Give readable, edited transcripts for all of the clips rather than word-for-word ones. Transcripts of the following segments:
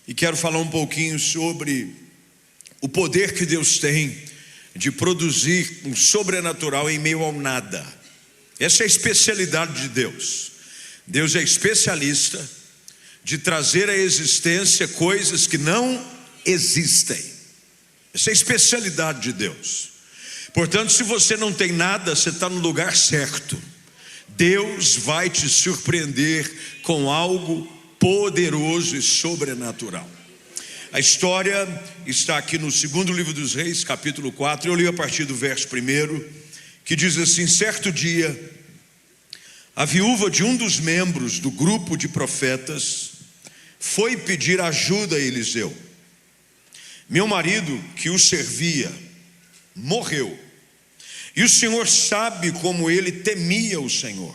E quero falar um pouquinho sobre o poder que Deus tem de produzir um sobrenatural em meio ao nada. Essa é a especialidade de Deus. Deus é especialista de trazer à existência coisas que não existem. Essa é a especialidade de Deus. Portanto, se você não tem nada, você está no lugar certo. Deus vai te surpreender com algo poderoso e sobrenatural. A história está aqui no segundo livro dos Reis, capítulo 4. Eu li a partir do verso 1, que diz assim: certo dia, a viúva de um dos membros do grupo de profetas foi pedir ajuda a Eliseu. Meu marido, que o servia, morreu, e o Senhor sabe como ele temia o Senhor.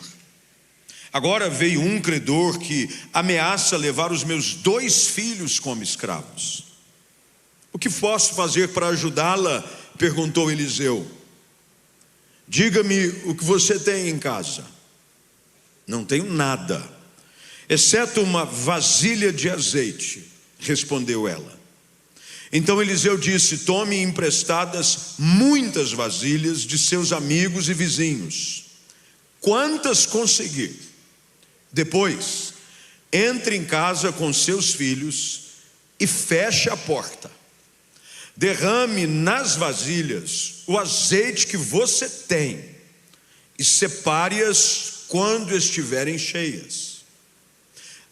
Agora veio um credor que ameaça levar os meus 2 filhos como escravos. O que posso fazer para ajudá-la? Perguntou Eliseu. Diga-me o que você tem em casa. Não tenho nada, exceto uma vasilha de azeite, respondeu ela. Então Eliseu disse: tome emprestadas muitas vasilhas de seus amigos e vizinhos, quantas conseguir. Depois, entre em casa com seus filhos e feche a porta. Derrame nas vasilhas o azeite que você tem e separe-as quando estiverem cheias.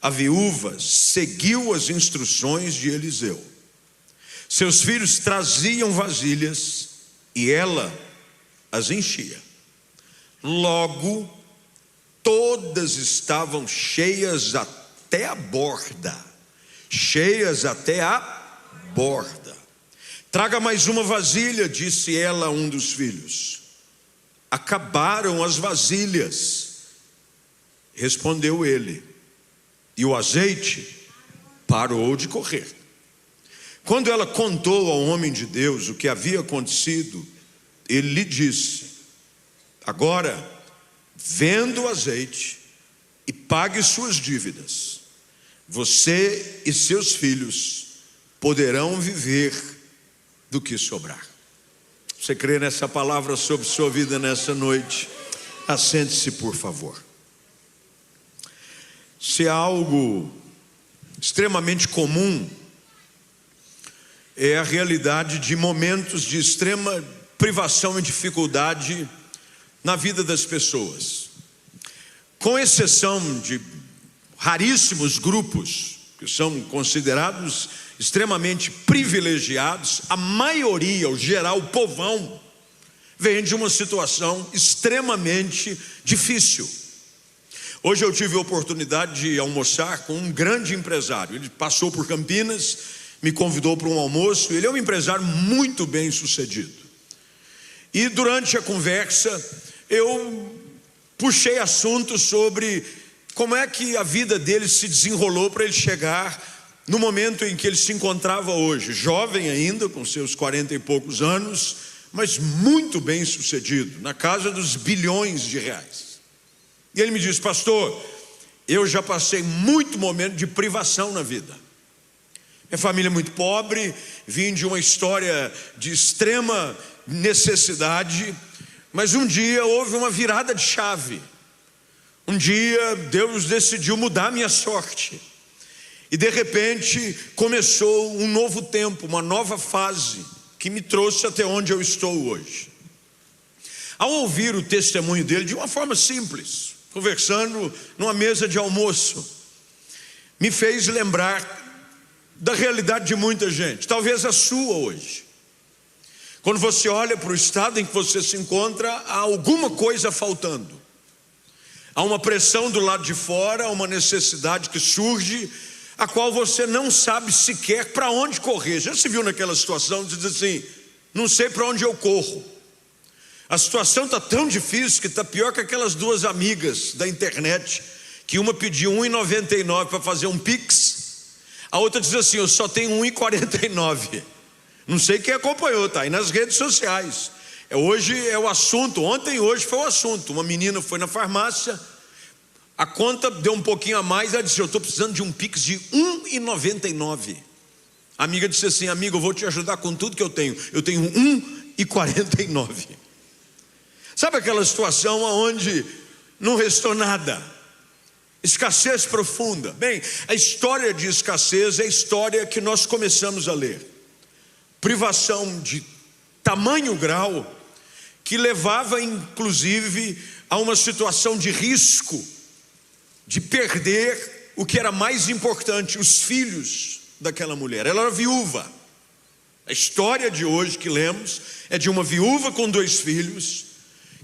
A viúva seguiu as instruções de Eliseu. Seus filhos traziam vasilhas e ela as enchia. Logo, todas estavam cheias até a borda. Cheias até a borda. Traga mais uma vasilha, disse ela a um dos filhos. Acabaram as vasilhas, respondeu ele, e o azeite parou de correr. Quando ela contou ao homem de Deus o que havia acontecido, ele lhe disse: agora, venda o azeite e pague suas dívidas. Você e seus filhos poderão viver do que sobrar. Você crê nessa palavra sobre sua vida nessa noite? Assente-se, por favor. Se há algo extremamente comum, é a realidade de momentos de extrema privação e dificuldade na vida das pessoas. Com exceção de raríssimos grupos que são considerados extremamente privilegiados, a maioria, o geral, o povão, vem de uma situação extremamente difícil. Hoje eu tive a oportunidade de almoçar com um grande empresário. Ele passou por Campinas, me convidou para um almoço. Ele é um empresário muito bem sucedido. E durante a conversa eu puxei assuntos sobre como é que a vida dele se desenrolou para ele chegar no momento em que ele se encontrava hoje, jovem ainda, com seus 40 e poucos anos, mas muito bem sucedido, na casa dos bilhões de reais. E ele me disse: pastor, eu já passei muito momento de privação na vida. Minha família é muito pobre, vim de uma história de extrema necessidade, mas um dia houve uma virada de chave. Um dia Deus decidiu mudar a minha sorte. E de repente começou um novo tempo, uma nova fase, que me trouxe até onde eu estou hoje. Ao ouvir o testemunho dele de uma forma simples, conversando numa mesa de almoço, me fez lembrar da realidade de muita gente, talvez a sua hoje. Quando você olha para o estado em que você se encontra, há alguma coisa faltando. Há uma pressão do lado de fora, há uma necessidade que surge, a qual você não sabe sequer para onde correr. Já se viu naquela situação de dizer assim: não sei para onde eu corro. A situação está tão difícil que está pior que aquelas 2 amigas da internet, que uma pediu R$1,99 para fazer um Pix, a outra diz assim: eu só tenho R$1,49. Não sei quem acompanhou, está aí nas redes sociais. Hoje é o assunto, ontem e hoje foi o assunto. Uma menina foi na farmácia, A conta deu um pouquinho a mais, ela disse: eu estou precisando de um Pix de R$1,99. A amiga disse assim: amigo, eu vou te ajudar com tudo que eu tenho R$1,49. Sabe aquela situação onde não restou nada? Escassez profunda. Bem, a história de escassez é a história que nós começamos a ler. Privação de tamanho grau que levava inclusive a uma situação de risco de perder o que era mais importante, os filhos daquela mulher. Ela era viúva. A história de hoje que lemos é de uma viúva com 2 filhos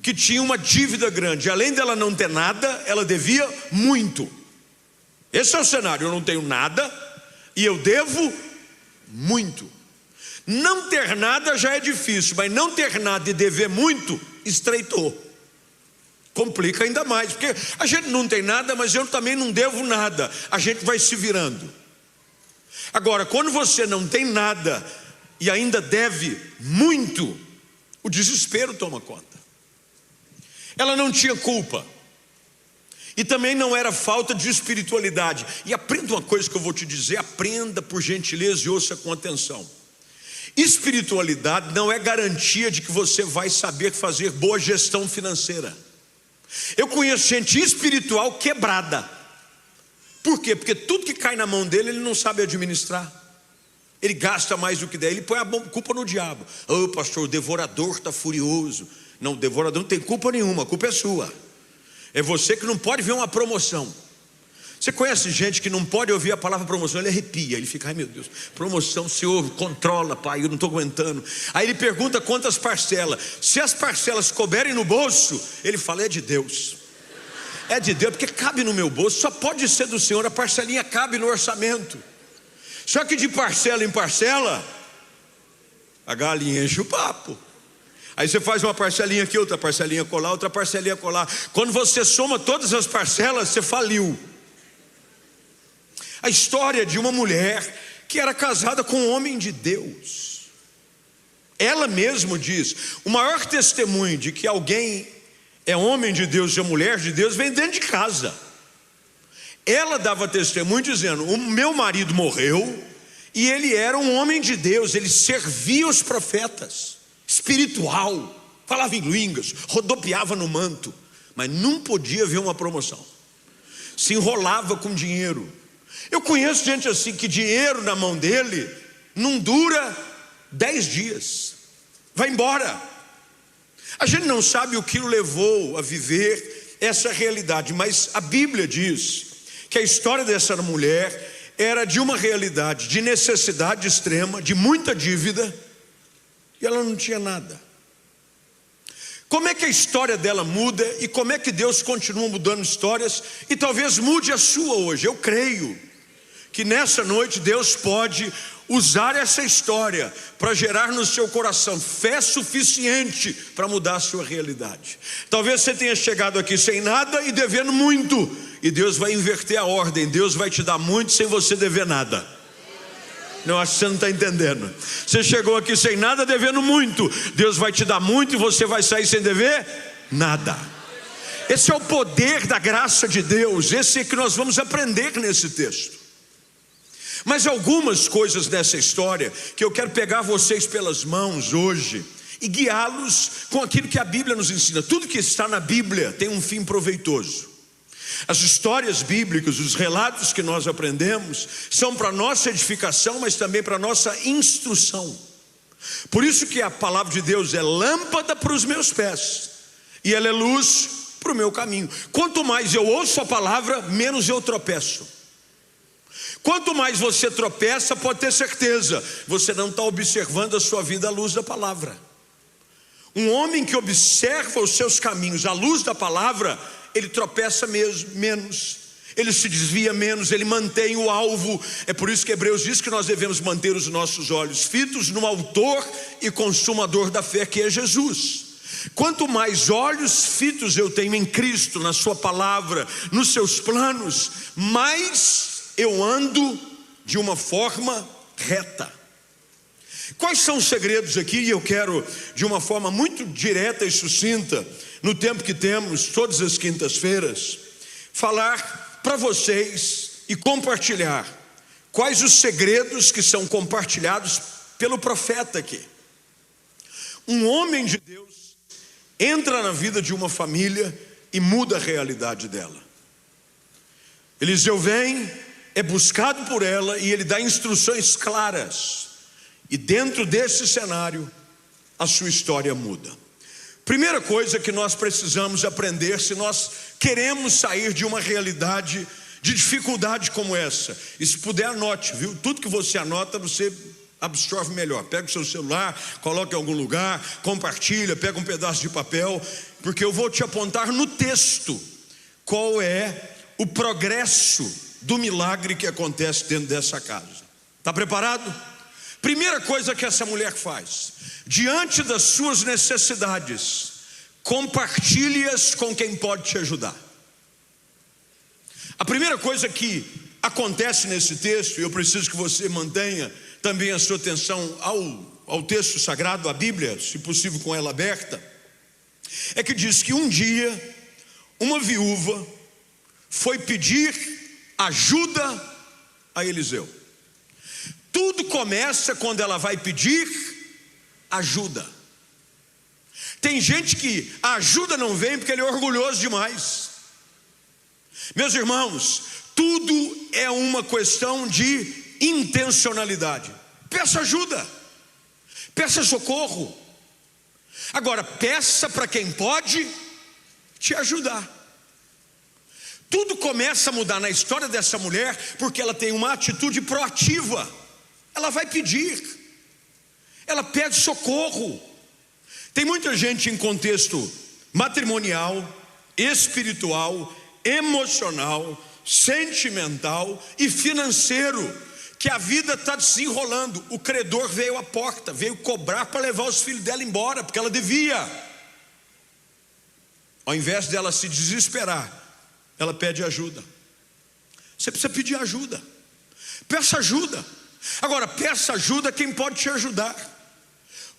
que tinha uma dívida grande. Além dela não ter nada, ela devia muito. Esse é o cenário: eu não tenho nada e eu devo muito. Não ter nada já é difícil, mas não ter nada e dever muito estreitou. Complica ainda mais, porque a gente não tem nada, mas eu também não devo nada. A gente vai se virando. Agora, quando você não tem nada e ainda deve muito, o desespero toma conta. Ela não tinha culpa. E também não era falta de espiritualidade. E aprenda uma coisa que eu vou te dizer, aprenda por gentileza e ouça com atenção. Espiritualidade não é garantia de que você vai saber fazer boa gestão financeira. Eu conheço gente espiritual quebrada. Por quê? Porque tudo que cai na mão dele, ele não sabe administrar. Ele gasta mais do que der, ele põe a culpa no diabo. Ô pastor, o devorador está furioso. Não, o devorador não tem culpa nenhuma, a culpa é sua. É você que não pode ver uma promoção. Você conhece gente que não pode ouvir a palavra promoção, ele arrepia, ele fica: ai meu Deus, promoção, Senhor, controla, pai, eu não estou aguentando. Aí ele pergunta quantas parcelas. Se as parcelas couberem no bolso, ele fala: é de Deus. É de Deus, porque cabe no meu bolso, só pode ser do Senhor, a parcelinha cabe no orçamento. Só que de parcela em parcela, a galinha enche o papo. Aí você faz uma parcelinha aqui, outra parcelinha colar, outra parcelinha colar. Quando você soma todas as parcelas, você faliu. A história de uma mulher que era casada com um homem de Deus. Ela mesma diz: o maior testemunho de que alguém é homem de Deus e é mulher de Deus vem dentro de casa. Ela dava testemunho dizendo: o meu marido morreu e ele era um homem de Deus, ele servia os profetas, espiritual, falava em línguas, rodopiava no manto, mas não podia ver uma promoção, se enrolava com dinheiro. Eu conheço gente assim que dinheiro na mão dele não dura 10 dias, vai embora. A gente não sabe o que o levou a viver essa realidade, mas a Bíblia diz que a história dessa mulher era de uma realidade de necessidade extrema, de muita dívida, e ela não tinha nada. Como é que a história dela muda e como é que Deus continua mudando histórias e talvez mude a sua hoje? Eu creio que nessa noite Deus pode usar essa história para gerar no seu coração fé suficiente para mudar a sua realidade. Talvez você tenha chegado aqui sem nada e devendo muito, e Deus vai inverter a ordem. Deus vai te dar muito sem você dever nada. Não, acho que você não está entendendo. Você chegou aqui sem nada, devendo muito. Deus vai te dar muito e você vai sair sem dever nada. Esse é o poder da graça de Deus. Esse é que nós vamos aprender nesse texto. Mas algumas coisas dessa história que eu quero pegar vocês pelas mãos hoje e guiá-los com aquilo que a Bíblia nos ensina. Tudo que está na Bíblia tem um fim proveitoso. As histórias bíblicas, os relatos que nós aprendemos são para nossa edificação, mas também para nossa instrução. Por isso que a palavra de Deus é lâmpada para os meus pés e ela é luz para o meu caminho. Quanto mais eu ouço a palavra, menos eu tropeço. Quanto mais você tropeça, pode ter certeza, você não está observando a sua vida à luz da palavra. Um homem que observa os seus caminhos à luz da palavra, ele tropeça menos, ele se desvia menos, ele mantém o alvo. É por isso que Hebreus diz que nós devemos manter os nossos olhos fitos no autor e consumador da fé, que é Jesus. Quanto mais olhos fitos eu tenho em Cristo, na sua palavra, nos seus planos, mais eu ando de uma forma reta. Quais são os segredos aqui? E eu quero, de uma forma muito direta e sucinta, no tempo que temos, todas as quintas-feiras, falar para vocês e compartilhar quais os segredos que são compartilhados pelo profeta aqui. Um homem de Deus entra na vida de uma família e muda a realidade dela. Eliseu vem, é buscado por ela e ele dá instruções claras. E dentro desse cenário, a sua história muda. Primeira coisa que nós precisamos aprender se nós queremos sair de uma realidade de dificuldade como essa. E se puder, anote, viu? Tudo que você anota, você absorve melhor. Pega o seu celular, coloca em algum lugar, compartilha, pega um pedaço de papel, porque eu vou te apontar no texto qual é o progresso do milagre que acontece dentro dessa casa. Está preparado? Primeira coisa que essa mulher faz, diante das suas necessidades, compartilhe-as com quem pode te ajudar. A primeira coisa que acontece nesse texto, e eu preciso que você mantenha também a sua atenção ao texto sagrado, à Bíblia, se possível com ela aberta, é que diz que um dia uma viúva foi pedir ajuda a Eliseu. Tudo começa quando ela vai pedir ajuda. Tem gente que a ajuda não vem porque ele é orgulhoso demais. Meus irmãos, tudo é uma questão de intencionalidade. Peça ajuda, peça socorro. Agora, peça para quem pode te ajudar. Tudo começa a mudar na história dessa mulher porque ela tem uma atitude proativa. Ela vai pedir, ela pede socorro. Tem muita gente em contexto matrimonial, espiritual, emocional, sentimental e financeiro, que a vida está desenrolando. O credor veio à porta, veio cobrar para levar os filhos dela embora, porque ela devia. Ao invés dela se desesperar, ela pede ajuda. Você precisa pedir ajuda. Peça ajuda. Agora, peça ajuda a quem pode te ajudar.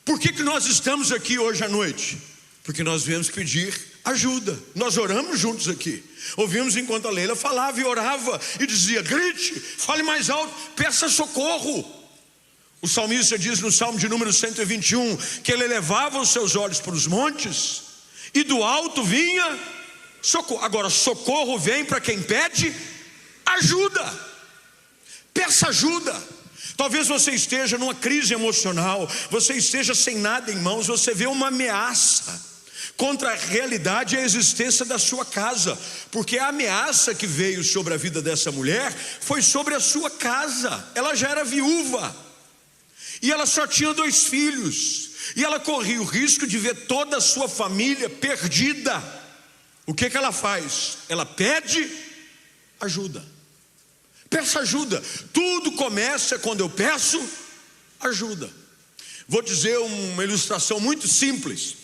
Por que nós estamos aqui hoje à noite? Porque nós viemos pedir ajuda. Nós oramos juntos aqui. Ouvimos enquanto a Leila falava e orava e dizia: grite, fale mais alto, peça socorro. O salmista diz no Salmo de número 121 que ele elevava os seus olhos para os montes e do alto vinha socorro. Agora, socorro vem para quem pede ajuda. Peça ajuda. Talvez você esteja numa crise emocional, você esteja sem nada em mãos, você vê uma ameaça contra a realidade e a existência da sua casa, porque a ameaça que veio sobre a vida dessa mulher foi sobre a sua casa. Ela já era viúva e ela só tinha 2 filhos, e ela corria o risco de ver toda a sua família perdida. O que ela faz? Ela pede ajuda. Peça ajuda. Tudo começa quando eu peço ajuda. Vou dizer uma ilustração muito simples.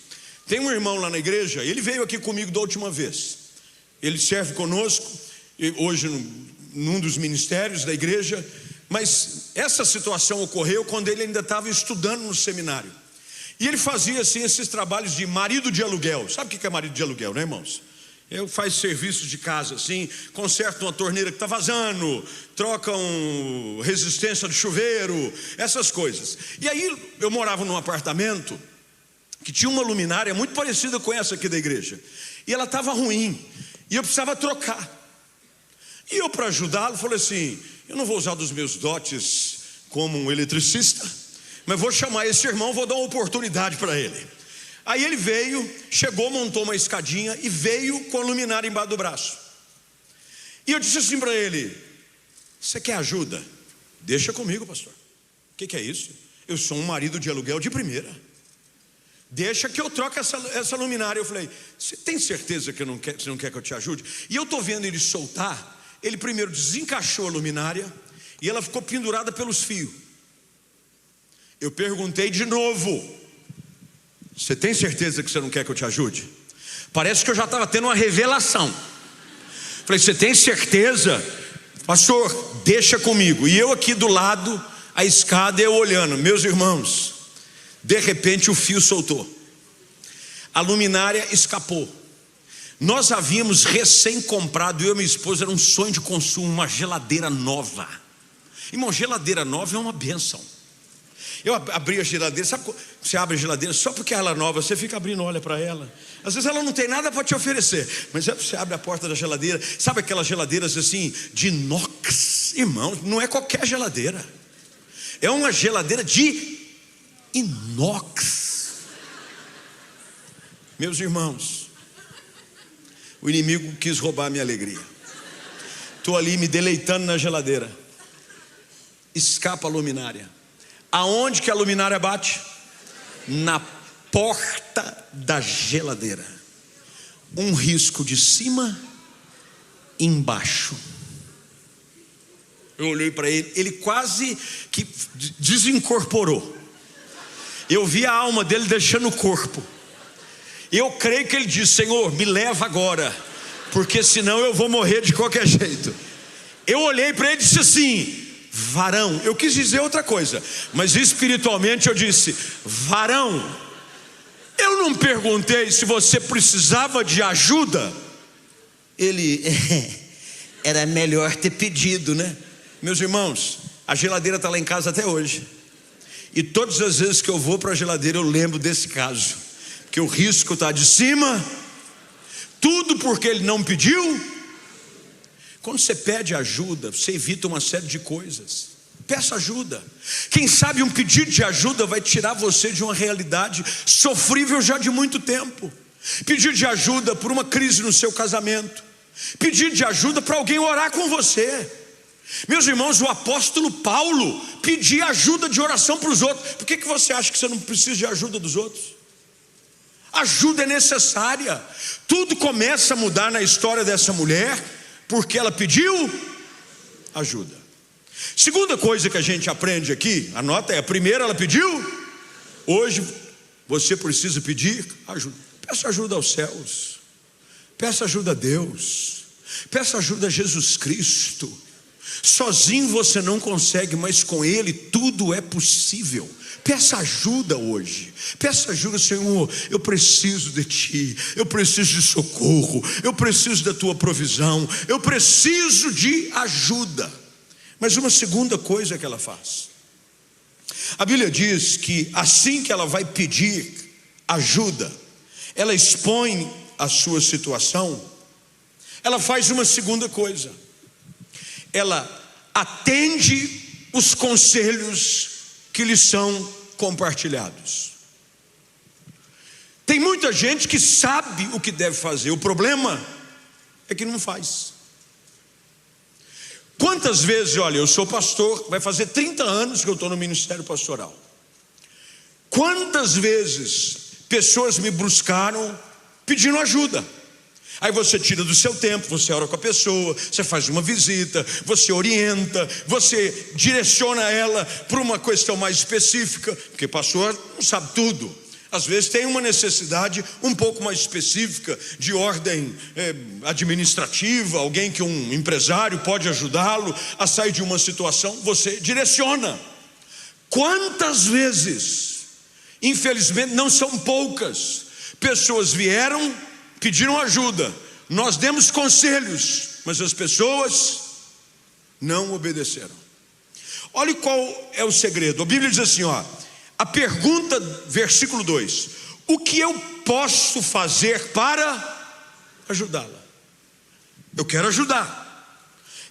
Tem um irmão lá na igreja, ele veio aqui comigo da última vez. Ele serve conosco hoje num dos ministérios da igreja. Mas essa situação ocorreu quando ele ainda estava estudando no seminário. E ele fazia assim esses trabalhos de marido de aluguel. Sabe o que é marido de aluguel, né, irmãos? Ele faz serviços de casa assim, conserta uma torneira que está vazando, troca resistência de chuveiro, essas coisas. E aí eu morava num apartamento que tinha uma luminária muito parecida com essa aqui da igreja, e ela estava ruim, e eu precisava trocar. E eu, para ajudá-lo, falei assim: eu não vou usar dos meus dotes como um eletricista, mas vou chamar esse irmão, vou dar uma oportunidade para ele. Aí ele veio, chegou, montou uma escadinha e veio com a luminária embaixo do braço. E eu disse assim para ele: você quer ajuda? Deixa comigo, pastor. O que é isso? Eu sou um marido de aluguel de primeira. Deixa que eu troque essa luminária. Eu falei: você tem certeza que você não quer que eu te ajude? E eu estou vendo ele soltar. Ele primeiro desencaixou a luminária e ela ficou pendurada pelos fios. Eu perguntei de novo: você tem certeza que você não quer que eu te ajude? Parece que eu já estava tendo uma revelação. Falei: você tem certeza? Pastor, deixa comigo. E eu aqui do lado, a escada, eu olhando. Meus irmãos, de repente o fio soltou, a luminária escapou. Nós havíamos recém comprado, eu e minha esposa, era um sonho de consumo, uma geladeira nova. Irmão, geladeira nova é uma bênção. Eu abri a geladeira, sabe quando você abre a geladeira só porque ela é nova, você fica abrindo, olha para ela. Às vezes ela não tem nada para te oferecer, mas você abre a porta da geladeira, sabe aquelas geladeiras assim, de inox? Irmão, não é qualquer geladeira, é uma geladeira de inox. Meus irmãos, o inimigo quis roubar a minha alegria. Estou ali me deleitando na geladeira, escapa a luminária. Aonde que a luminária bate? Na porta da geladeira. Um risco de cima e embaixo. Eu olhei para ele, ele quase que desincorporou. Eu vi a alma dele deixando o corpo. Eu creio que ele disse: Senhor, me leva agora, porque senão eu vou morrer de qualquer jeito. Eu olhei para ele e disse assim: varão. Eu quis dizer outra coisa, mas espiritualmente eu disse: varão. Eu não perguntei se você precisava de ajuda. Ele: era melhor ter pedido, né? Meus irmãos, a geladeira está lá em casa até hoje. E todas as vezes que eu vou para a geladeira eu lembro desse caso, que o risco está de cima. Tudo porque ele não pediu. Quando você pede ajuda, você evita uma série de coisas. Peça ajuda. Quem sabe um pedido de ajuda vai tirar você de uma realidade sofrível já de muito tempo. Pedir de ajuda por uma crise no seu casamento. Pedir de ajuda para alguém orar com você. Meus irmãos, o apóstolo Paulo pedia ajuda de oração para os outros. Por que você acha que você não precisa de ajuda dos outros? Ajuda é necessária. Tudo começa a mudar na história dessa mulher porque ela pediu ajuda. Segunda coisa que a gente aprende aqui, anota, é a primeira, ela pediu. Hoje você precisa pedir ajuda. Peça ajuda aos céus. Peça ajuda a Deus. Peça ajuda a Jesus Cristo. Sozinho você não consegue, mas com Ele tudo é possível. Peça ajuda hoje. Peça ajuda, Senhor, eu preciso de Ti, eu preciso de socorro, eu preciso da Tua provisão, eu preciso de ajuda. Mas uma segunda coisa que ela faz, a Bíblia diz que assim que ela vai pedir ajuda, ela expõe a sua situação, ela faz uma segunda coisa. Ela atende os conselhos que lhe são compartilhados. Tem muita gente que sabe o que deve fazer, o problema é que não faz. Quantas vezes, olha, eu sou pastor, vai fazer 30 anos que eu estou no ministério pastoral. Quantas vezes pessoas me buscaram pedindo ajuda? Aí você tira do seu tempo, você ora com a pessoa, você faz uma visita, você orienta, você direciona ela para uma questão mais específica, porque pastor não sabe tudo. Às vezes tem uma necessidade um pouco mais específica, de ordem administrativa, alguém que um empresário pode ajudá-lo a sair de uma situação, você direciona. Quantas vezes, infelizmente não são poucas, pessoas vieram, pediram ajuda, nós demos conselhos, mas as pessoas não obedeceram. Olha qual é o segredo. A Bíblia diz assim, ó, a pergunta, versículo 2: o que eu posso fazer para ajudá-la? Eu quero ajudar.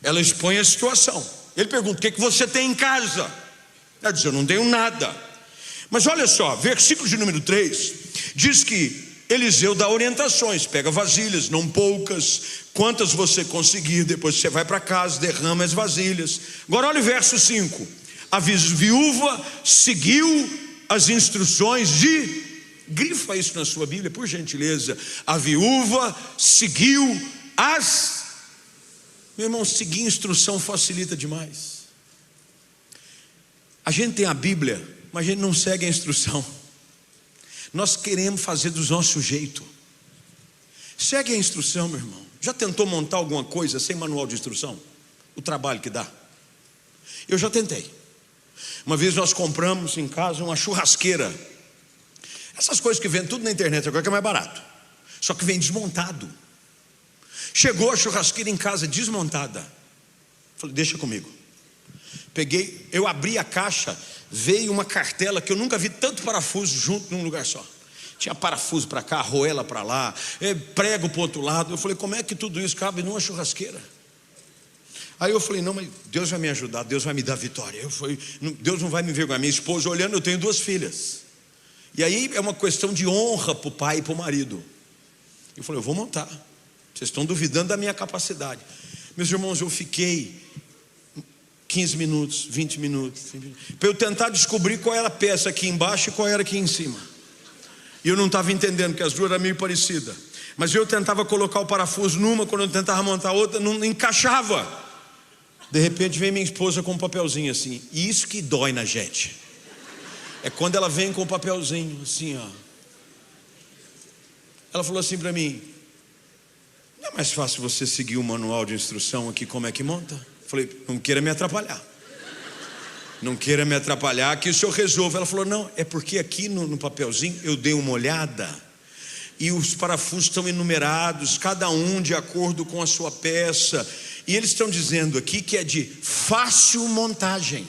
Ela expõe a situação. Ele pergunta: o que você tem em casa? Ela diz: eu não tenho nada. Mas olha só, versículo de número 3 diz que Eliseu dá orientações: pega vasilhas, não poucas, quantas você conseguir, depois você vai para casa, derrama as vasilhas. Agora olha o verso 5: a viúva seguiu as instruções de, grifa isso na sua Bíblia, por gentileza, a viúva seguiu as, meu irmão, seguir instrução facilita demais. A gente tem a Bíblia, mas a gente não segue a instrução. Nós queremos fazer do nosso jeito. Segue a instrução, meu irmão. Já tentou montar alguma coisa sem manual de instrução? O trabalho que dá. Eu já tentei. Uma vez nós compramos em casa uma churrasqueira. Essas coisas que vendem tudo na internet agora, que é mais barato. Só que vem desmontado. Chegou a churrasqueira em casa desmontada. Falei, deixa comigo. Peguei, eu abri a caixa, veio uma cartela que eu nunca vi tanto parafuso junto num lugar só. Tinha parafuso para cá, arruela para lá, prego para o outro lado. Eu falei, como é que tudo isso cabe numa churrasqueira? Aí eu falei, não, mas Deus vai me ajudar, Deus vai me dar vitória. Eu falei, Deus não vai me envergonhar. Minha esposa olhando, eu tenho 2 filhas. E aí é uma questão de honra para o pai e para o marido. Eu falei, eu vou montar. Vocês estão duvidando da minha capacidade. Meus irmãos, eu fiquei 15 minutos, 20 minutos, para eu tentar descobrir qual era a peça aqui embaixo e qual era aqui em cima. E eu não estava entendendo, que as duas eram meio parecidas. Mas eu tentava colocar o parafuso numa, quando eu tentava montar outra, não encaixava. De repente vem minha esposa com um papelzinho assim. E isso que dói na gente. É quando ela vem com o papelzinho assim, ó. Ela falou assim para mim, não é mais fácil você seguir o manual de instrução aqui, como é que monta? Eu falei, não queira me atrapalhar. Não queira me atrapalhar, que isso eu resolvo. Ela falou, não, é porque aqui no papelzinho eu dei uma olhada e os parafusos estão enumerados, cada um de acordo com a sua peça. E eles estão dizendo aqui que é de fácil montagem.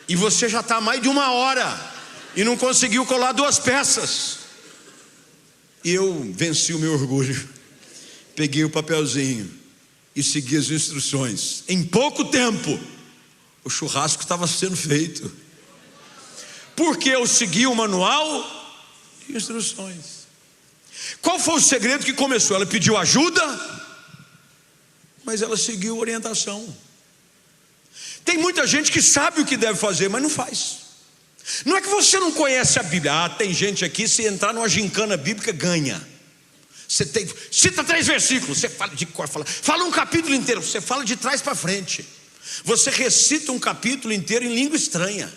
E você já está há mais de 1 hora e não conseguiu colar 2 peças. E eu venci o meu orgulho, peguei o papelzinho e segui as instruções. Em pouco tempo, o churrasco estava sendo feito, porque eu segui o manual de instruções. Qual foi o segredo que começou? Ela pediu ajuda, mas ela seguiu a orientação. Tem muita gente que sabe o que deve fazer, mas não faz. Não é que você não conhece a Bíblia. Tem gente aqui, se entrar numa gincana bíblica, ganha. Cita 3 versículos, você fala de cor, fala um capítulo inteiro, você fala de trás para frente. Você recita um capítulo inteiro em língua estranha.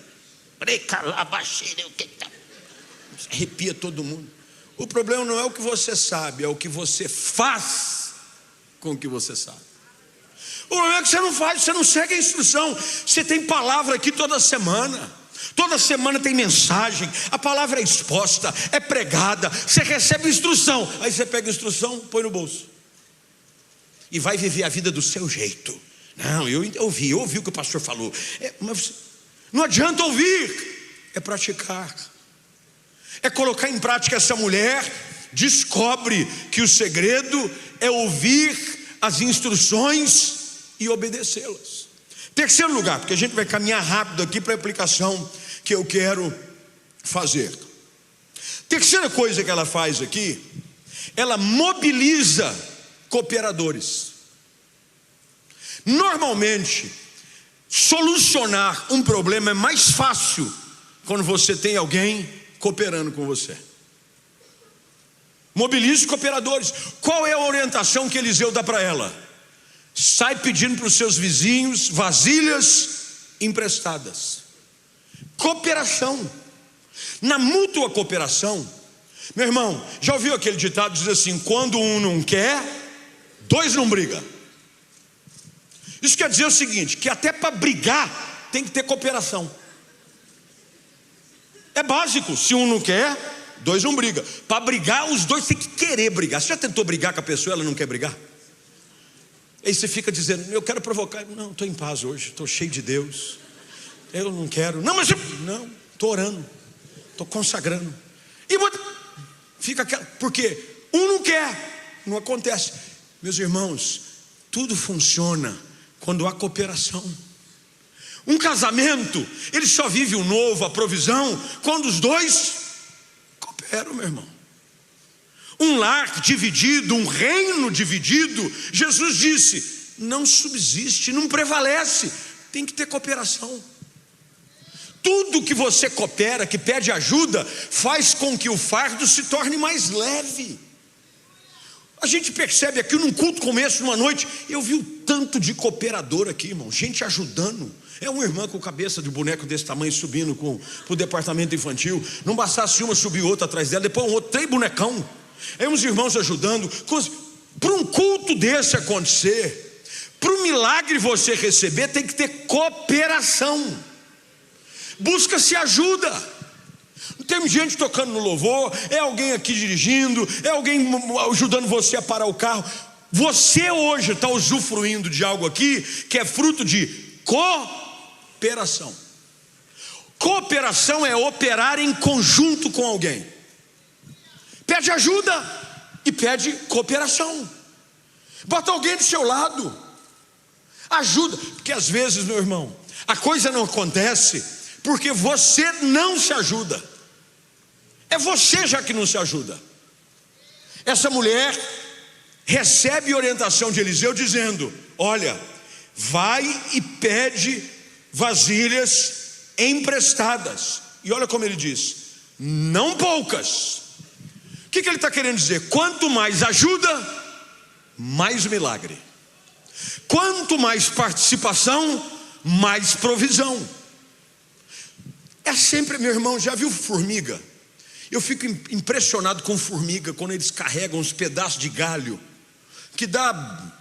Arrepia todo mundo. O problema não é o que você sabe, é o que você faz com o que você sabe. O problema é que você não faz, você não segue a instrução. Você tem palavra aqui toda semana. Toda semana tem mensagem, a palavra é exposta, é pregada, você recebe instrução. Aí você pega a instrução, põe no bolso e vai viver a vida do seu jeito. Não, eu ouvi o que o pastor falou. Mas não adianta ouvir, é praticar, é colocar em prática. Essa mulher descobre que o segredo é ouvir as instruções e obedecê-las. Terceiro lugar, porque a gente vai caminhar rápido aqui para a aplicação que eu quero fazer. Terceira coisa que ela faz aqui, ela mobiliza cooperadores. Normalmente, solucionar um problema é mais fácil quando você tem alguém cooperando com você. Mobilize cooperadores. Qual é a orientação que Eliseu dá para ela? Sai pedindo para os seus vizinhos vasilhas emprestadas. Cooperação. Na mútua cooperação, meu irmão, já ouviu aquele ditado que diz assim: quando um não quer, 2 não brigam. Isso quer dizer o seguinte, que até para brigar tem que ter cooperação. É básico, se um não quer, 2 não brigam. Para brigar, os 2 têm que querer brigar. Você já tentou brigar com a pessoa e ela não quer brigar? Aí você fica dizendo, eu quero provocar. Não, estou em paz hoje, estou cheio de Deus, eu não quero. Não, mas não, estou orando, estou consagrando. E fica aquela, porque um não quer, não acontece. Meus irmãos, tudo funciona quando há cooperação. Um casamento, ele só vive o novo, a provisão, quando os 2 cooperam, meu irmão. Um lar dividido, um reino dividido, Jesus disse, não subsiste, não prevalece. Tem que ter cooperação. Tudo que você coopera, que pede ajuda, faz com que o fardo se torne mais leve. A gente percebe aqui num culto começo, numa noite, eu vi o tanto de cooperador aqui, irmão, gente ajudando. É uma irmã com cabeça de boneco desse tamanho subindo para o departamento infantil. Não bastasse uma, subir outra atrás dela, depois um outro, 3 bonecão. Aí uns irmãos ajudando. Para um culto desse acontecer, para um milagre você receber, tem que ter cooperação. Busca-se ajuda. Tem gente tocando no louvor, é alguém aqui dirigindo, é alguém ajudando você a parar o carro. Você hoje está usufruindo de algo aqui que é fruto de cooperação. Cooperação é operar em conjunto com alguém. Pede ajuda e pede cooperação. Bota alguém do seu lado, ajuda, porque às vezes, meu irmão, a coisa não acontece porque você não se ajuda. É você já que não se ajuda. Essa mulher recebe orientação de Eliseu dizendo: olha, vai e pede vasilhas emprestadas. E olha como ele diz: não poucas. O que ele está querendo dizer? Quanto mais ajuda, mais milagre. Quanto mais participação, mais provisão. É sempre, meu irmão, já viu formiga? Eu fico impressionado com formiga quando eles carregam uns pedaços de galho que dá,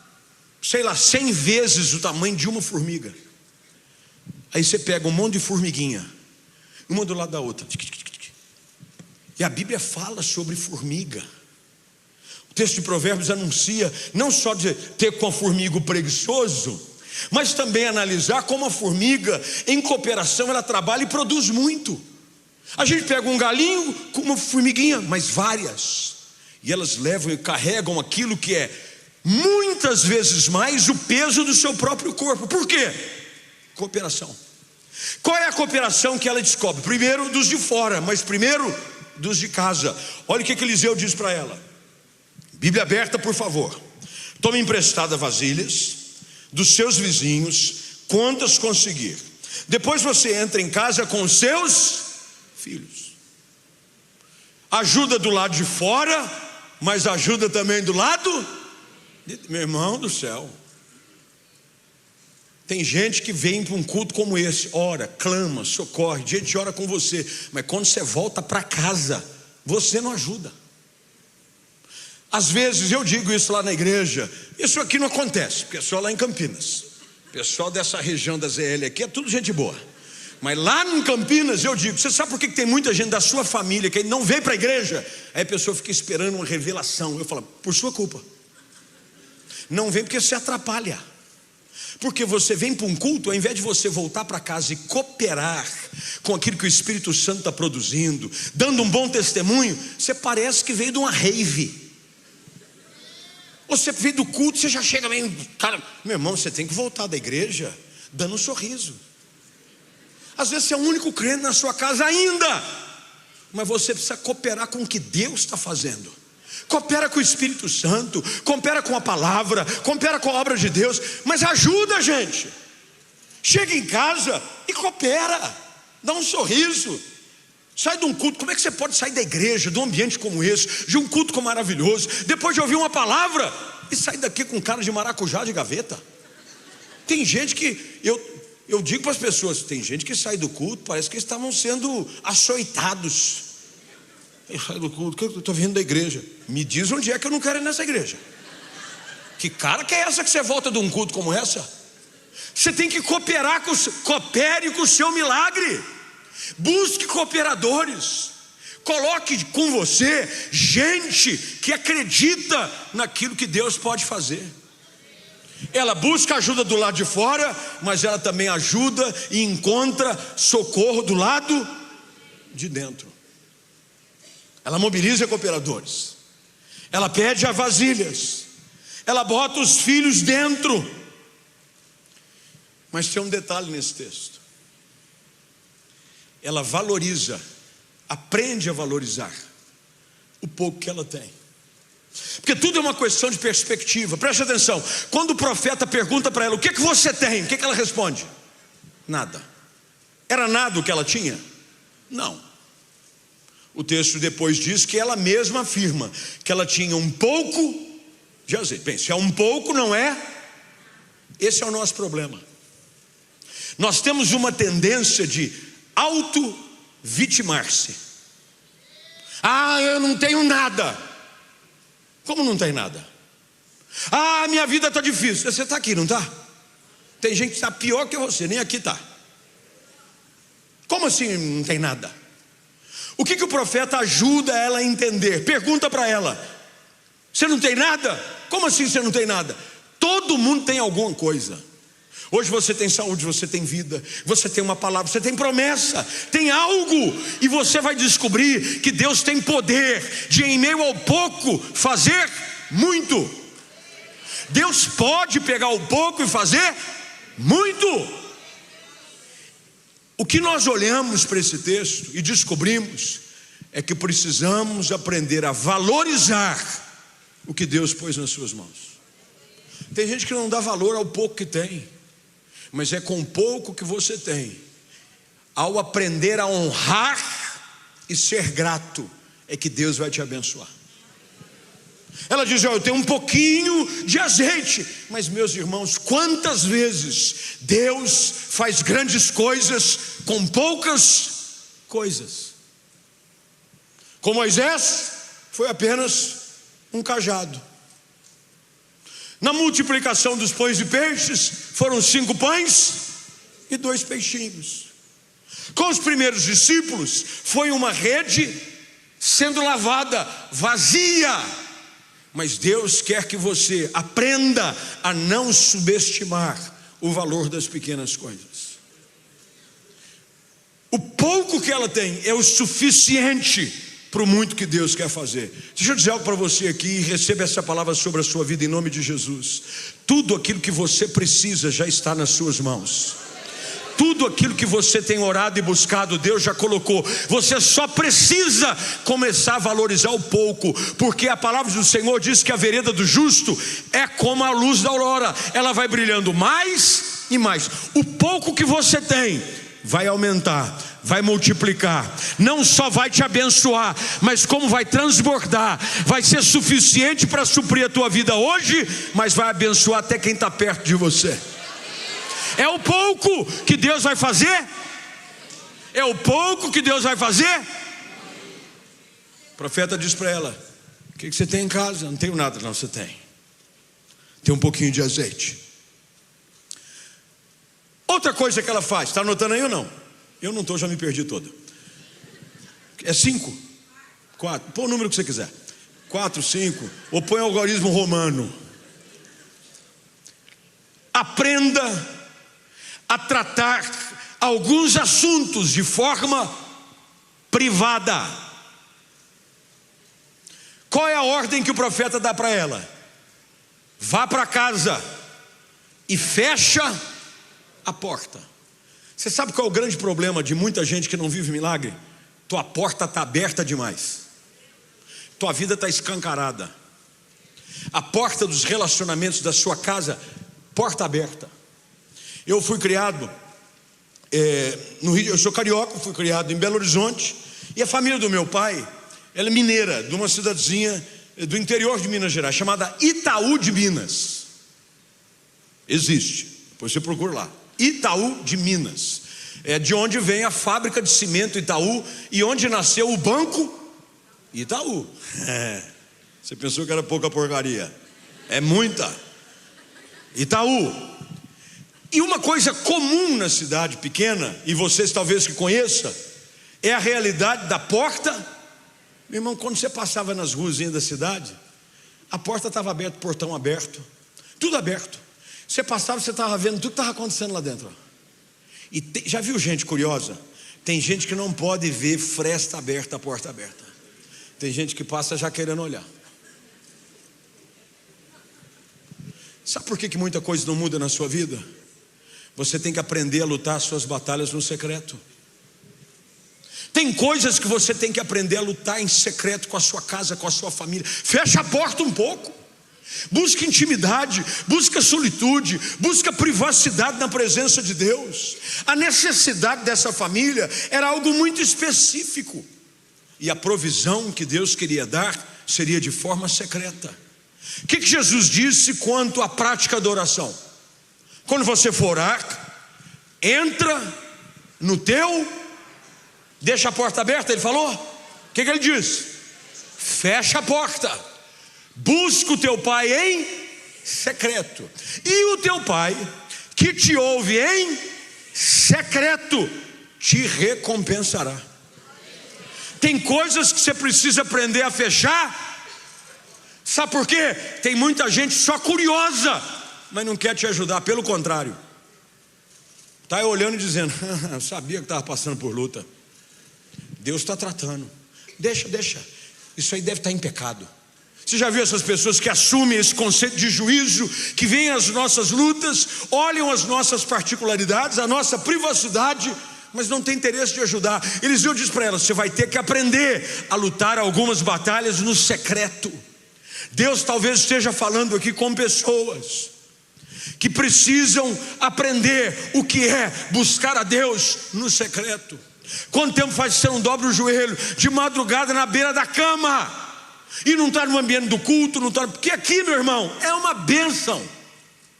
sei lá, 100 vezes o tamanho de uma formiga. Aí você pega um monte de formiguinha, uma do lado da outra, e a Bíblia fala sobre formiga. O texto de Provérbios anuncia não só de ter com a formiga o preguiçoso, mas também analisar como a formiga, em cooperação, ela trabalha e produz muito. A gente pega um galinho com uma formiguinha, mas várias, e elas levam e carregam aquilo que é muitas vezes mais o peso do seu próprio corpo. Por quê? Cooperação. Qual é a cooperação que ela descobre? Primeiro dos de fora, mas primeiro dos de casa. Olha o que Eliseu diz para ela. Bíblia aberta, por favor. Tome emprestada vasilhas dos seus vizinhos, quantas conseguir. Depois você entra em casa com os seus filhos. Ajuda do lado de fora, mas ajuda também do lado de... Meu irmão do céu, tem gente que vem para um culto como esse, ora, clama, socorre, gente ora com você, mas quando você volta para casa, você não ajuda. Às vezes eu digo isso lá na igreja, isso aqui não acontece, pessoal lá em Campinas, pessoal dessa região da ZL aqui é tudo gente boa, mas lá em Campinas eu digo, você sabe por que tem muita gente da sua família que não vem para a igreja? Aí a pessoa fica esperando uma revelação, eu falo, por sua culpa, não vem porque você atrapalha, porque você vem para um culto, ao invés de você voltar para casa e cooperar com aquilo que o Espírito Santo está produzindo, dando um bom testemunho, você parece que veio de uma rave. Você veio do culto, você já chega meio, cara, meu irmão, você tem que voltar da igreja dando um sorriso. Às vezes você é o único crente na sua casa ainda, mas você precisa cooperar com o que Deus está fazendo. Coopera com o Espírito Santo, coopera com a palavra, coopera com a obra de Deus, mas ajuda, gente. Chega em casa e coopera, dá um sorriso. Sai de um culto, como é que você pode sair da igreja, de um ambiente como esse, de um culto maravilhoso, depois de ouvir uma palavra, e sair daqui com cara de maracujá de gaveta? Tem gente que, eu digo para as pessoas, tem gente que sai do culto, parece que estavam sendo açoitados. Eu saio do culto, eu estou vindo da igreja, me diz onde é que eu não quero ir nessa igreja. Que cara que é essa que você volta de um culto como essa? Você tem que cooperar, coopere com o seu milagre. Busque cooperadores, coloque com você gente que acredita naquilo que Deus pode fazer. Ela busca ajuda do lado de fora, mas ela também ajuda e encontra socorro do lado de dentro. Ela mobiliza cooperadores, ela pede a vasilhas, ela bota os filhos dentro. Mas tem um detalhe nesse texto. Ela valoriza, aprende a valorizar o pouco que ela tem. Porque tudo é uma questão de perspectiva. Preste atenção, quando o profeta pergunta para ela, o que você tem? O que ela responde? Nada. Era nada o que ela tinha? Não. O texto depois diz que ela mesma afirma que ela tinha um pouco de azeite. Bem, se é um pouco, não é? Esse é o nosso problema. Nós temos uma tendência de auto-vitimar-se. Ah, eu não tenho nada. Como não tem nada? Ah, minha vida está difícil. Você está aqui, não está? Tem gente que está pior que você, nem aqui está. Como assim não tem nada? O que o profeta ajuda ela a entender? Pergunta para ela: você não tem nada? Como assim você não tem nada? Todo mundo tem alguma coisa. Hoje você tem saúde, você tem vida, você tem uma palavra, você tem promessa, tem algo. E você vai descobrir que Deus tem poder de, em meio ao pouco, fazer muito. Deus pode pegar o pouco e fazer muito. O que nós olhamos para esse texto e descobrimos é que precisamos aprender a valorizar o que Deus pôs nas suas mãos. Tem gente que não dá valor ao pouco que tem, mas é com o pouco que você tem, ao aprender a honrar e ser grato, é que Deus vai te abençoar. Ela diz: eu tenho um pouquinho de azeite. Mas meus irmãos, quantas vezes Deus faz grandes coisas com poucas coisas? Com Moisés foi apenas um cajado. Na multiplicação dos pães e peixes foram 5 pães e 2 peixinhos. Com os primeiros discípulos foi uma rede sendo lavada, vazia. Mas Deus quer que você aprenda a não subestimar o valor das pequenas coisas. O pouco que ela tem é o suficiente para o muito que Deus quer fazer. Deixa eu dizer algo para você aqui, e receba essa palavra sobre a sua vida em nome de Jesus. Tudo aquilo que você precisa já está nas suas mãos. Tudo aquilo que você tem orado e buscado, Deus já colocou. Você só precisa começar a valorizar o pouco, porque a palavra do Senhor diz que a vereda do justo é como a luz da aurora, ela vai brilhando mais e mais. O pouco que você tem vai aumentar, vai multiplicar, não só vai te abençoar, mas como vai transbordar, vai ser suficiente para suprir a tua vida hoje, mas vai abençoar até quem está perto de você. É o pouco que Deus vai fazer? É o pouco que Deus vai fazer? O profeta diz para ela: o que você tem em casa? Não tenho nada. Não, você tem um pouquinho de azeite. Outra coisa que ela faz, está anotando aí ou não? Eu não estou, já me perdi toda. É 5? 4, põe o número que você quiser, 4, 5, ou põe o algarismo romano. Aprenda a tratar alguns assuntos de forma privada. Qual é a ordem que o profeta dá para ela? Vá para casa e fecha a porta. Você sabe qual é o grande problema de muita gente que não vive milagre? Tua porta está aberta demais, tua vida está escancarada. A porta dos relacionamentos da sua casa, porta aberta. Eu fui criado no Rio, eu sou carioca, fui criado em Belo Horizonte, e a família do meu pai, ela é mineira, de uma cidadezinha do interior de Minas Gerais, chamada Itaú de Minas. Existe, depois você procura lá, Itaú de Minas. É de onde vem a fábrica de cimento Itaú e onde nasceu o banco Itaú. Você pensou que era pouca porcaria? É muita. Itaú. E uma coisa comum na cidade pequena, e vocês talvez que conheçam, é a realidade da porta. Meu irmão, quando você passava nas ruazinhas da cidade, a porta estava aberta, o portão aberto, tudo aberto. Você passava, você estava vendo tudo que estava acontecendo lá dentro. E já viu gente curiosa? Tem gente que não pode ver fresta aberta, a porta aberta. Tem gente que passa já querendo olhar. Sabe por que muita coisa não muda na sua vida? Você tem que aprender a lutar as suas batalhas no secreto. Tem coisas que você tem que aprender a lutar em secreto com a sua casa, com a sua família. Fecha a porta um pouco. Busca intimidade, busca solitude, busca privacidade na presença de Deus. A necessidade dessa família era algo muito específico, e a provisão que Deus queria dar seria de forma secreta. O que Jesus disse quanto à prática da oração? Quando você for orar, entra no teu, deixa a porta aberta, ele falou. O que ele disse? Fecha a porta. Busca o teu pai em secreto, e o teu pai que te ouve em secreto te recompensará. Tem coisas que você precisa aprender a fechar. Sabe por quê? Tem muita gente só curiosa, mas não quer te ajudar. Pelo contrário, está olhando e dizendo: eu sabia que estava passando por luta. Deus está tratando. Deixa. Isso aí deve estar em pecado. Você já viu essas pessoas que assumem esse conceito de juízo, que veem as nossas lutas, olham as nossas particularidades, a nossa privacidade, mas não tem interesse de ajudar? Eliseu diz para elas: você vai ter que aprender a lutar algumas batalhas no secreto. Deus talvez esteja falando aqui com pessoas que precisam aprender o que é buscar a Deus no secreto. Quanto tempo faz que você não dobra o joelho de madrugada na beira da cama e não está no ambiente do culto? Não está, porque aqui, meu irmão, é uma bênção.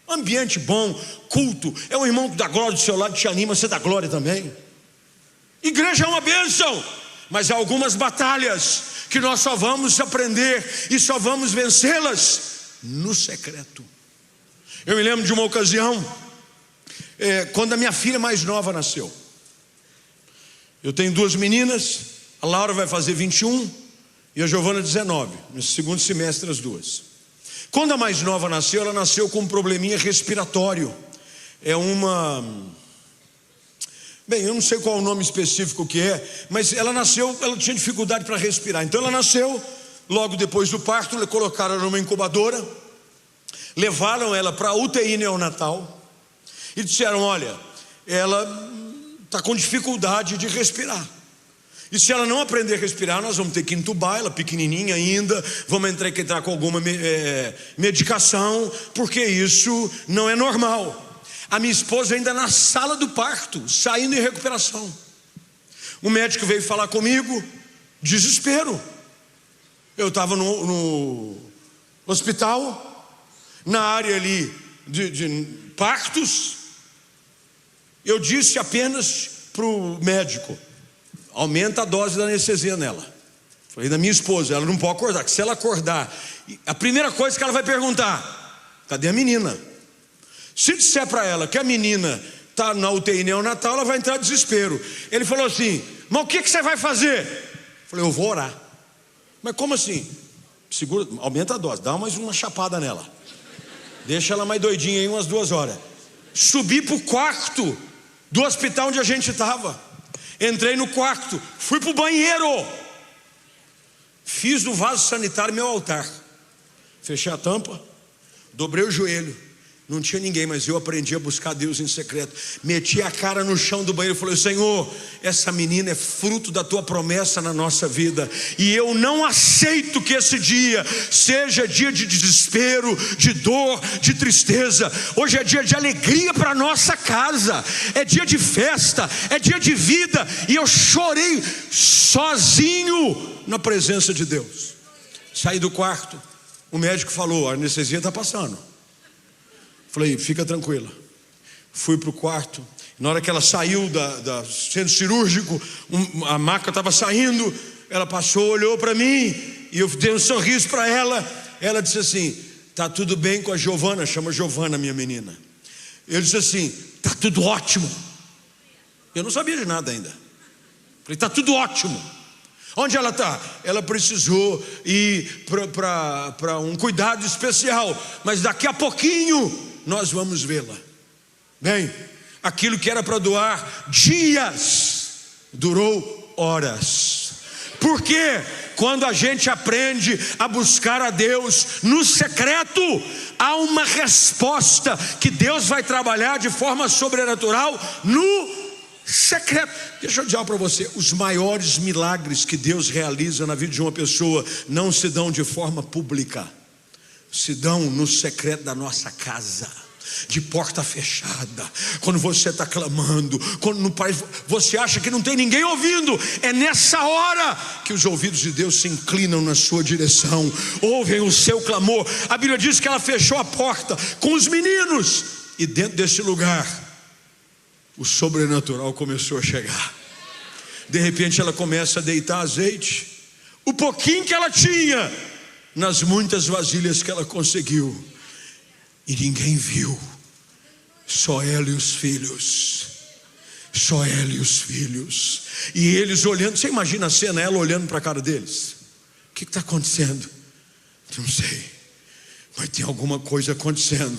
Ambiente bom, culto, é um irmão que dá glória do seu lado, te anima, você dá glória também. Igreja é uma bênção, mas há algumas batalhas que nós só vamos aprender e só vamos vencê-las no secreto. Eu me lembro de uma ocasião, quando a minha filha mais nova nasceu. Eu tenho duas meninas, a Laura vai fazer 21 e a Giovana 19, no segundo semestre as duas. Quando a mais nova nasceu, ela nasceu com um probleminha respiratório. Bem, eu não sei qual é o nome específico que é, mas ela nasceu, ela tinha dificuldade para respirar. Então ela nasceu, logo depois do parto, colocaram ela numa incubadora, levaram ela para a UTI neonatal e disseram: olha, ela está com dificuldade de respirar, e se ela não aprender a respirar, nós vamos ter que entubar ela, pequenininha ainda, vamos entrar com alguma medicação, porque isso não é normal. A minha esposa ainda na sala do parto, saindo em recuperação. O médico veio falar comigo, desespero. Eu estava no hospital, na área ali de partos. Eu disse apenas para o médico: aumenta a dose da anestesia nela. Falei da minha esposa: ela não pode acordar, que se ela acordar, a primeira coisa que ela vai perguntar: cadê a menina? Se disser para ela que a menina está na UTI neonatal, ela vai entrar em desespero. Ele falou assim: mas o que você vai fazer? Falei: eu vou orar. Mas como assim? Segura, aumenta a dose, dá mais uma chapada nela, deixa ela mais doidinha aí umas 2 horas. Subi para o quarto do hospital onde a gente estava. Entrei no quarto, fui para o banheiro, fiz do vaso sanitário meu altar, fechei a tampa, dobrei o joelho. Não tinha ninguém, mas eu aprendi a buscar Deus em secreto. Meti a cara no chão do banheiro e falei: Senhor, essa menina é fruto da tua promessa na nossa vida, e eu não aceito que esse dia seja dia de desespero, de dor, de tristeza. Hoje é dia de alegria para nossa casa, é dia de festa, é dia de vida. E eu chorei sozinho na presença de Deus. Saí do quarto, o médico falou: a anestesia está passando. Falei: fica tranquila. Fui para o quarto. Na hora que ela saiu do centro cirúrgico, a maca estava saindo, ela passou, olhou para mim, e eu dei um sorriso para ela. Ela disse assim: tá tudo bem com a Giovana? Chama Giovana, minha menina. Eu disse assim: tá tudo ótimo. Eu não sabia de nada ainda. Falei: tá tudo ótimo. Onde ela está? Ela precisou ir para um cuidado especial, mas daqui a pouquinho nós vamos vê-la. Bem, aquilo que era para durar dias, durou horas. Porque quando a gente aprende a buscar a Deus no secreto, há uma resposta que Deus vai trabalhar de forma sobrenatural no secreto. Deixa eu dizer para você: os maiores milagres que Deus realiza na vida de uma pessoa não se dão de forma pública, se dão no secreto da nossa casa, de porta fechada, quando você está clamando, quando você acha que não tem ninguém ouvindo. É nessa hora que os ouvidos de Deus se inclinam na sua direção, ouvem o seu clamor. A Bíblia diz que ela fechou a porta com os meninos, e dentro desse lugar o sobrenatural começou a chegar. De repente ela começa a deitar azeite, o pouquinho que ela tinha, nas muitas vasilhas que ela conseguiu, e ninguém viu, só ela e os filhos. Só ela e os filhos. E eles olhando, você imagina a cena, ela olhando para a cara deles. O que está acontecendo? Não sei, mas tem alguma coisa acontecendo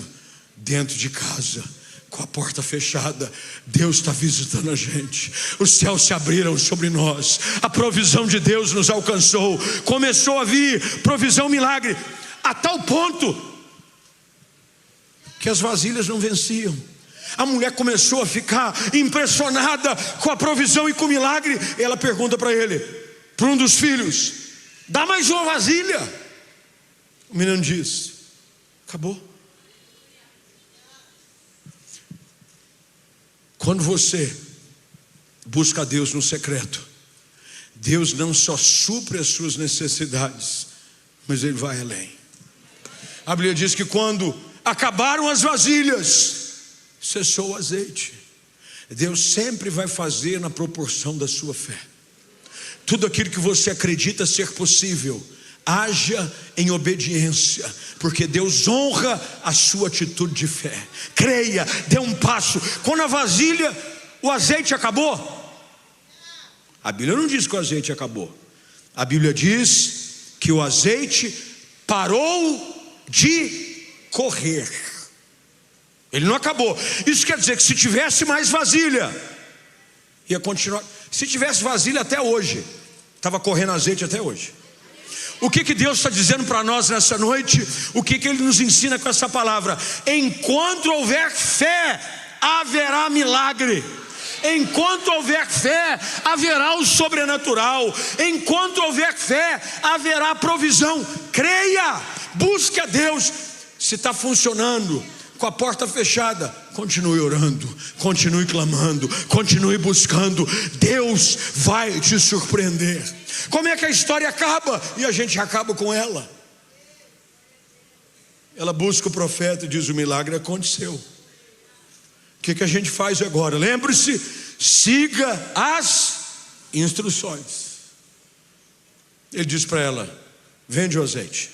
dentro de casa, com a porta fechada. Deus está visitando a gente. Os céus se abriram sobre nós. A provisão de Deus nos alcançou. Começou a vir provisão, milagre, a tal ponto que as vasilhas não venciam. A mulher começou a ficar impressionada com a provisão e com o milagre. Ela pergunta para ele, para um dos filhos: dá mais uma vasilha. O menino diz: acabou. Quando você busca a Deus no secreto, Deus não só supre as suas necessidades, mas Ele vai além. A Bíblia diz que quando acabaram as vasilhas, cessou o azeite. Deus sempre vai fazer na proporção da sua fé. Tudo aquilo que você acredita ser possível, haja em obediência, porque Deus honra a sua atitude de fé. Creia, dê um passo. Quando a vasilha, o azeite acabou, a Bíblia não diz que o azeite acabou. A Bíblia diz que o azeite parou de correr. Ele não acabou. Isso quer dizer que se tivesse mais vasilha, ia continuar. Se tivesse vasilha até hoje, estava correndo azeite até hoje. O que Deus está dizendo para nós nessa noite? O que Ele nos ensina com essa palavra? Enquanto houver fé, haverá milagre. Enquanto houver fé, haverá o sobrenatural. Enquanto houver fé, haverá provisão. Creia, busque a Deus. Se está funcionando com a porta fechada, continue orando, continue clamando, continue buscando. Deus vai te surpreender. Como é que a história acaba? E a gente acaba com ela. Ela busca o profeta e diz: o milagre aconteceu. O que a gente faz agora? Lembre-se, siga as instruções. Ele diz para ela: vende o azeite,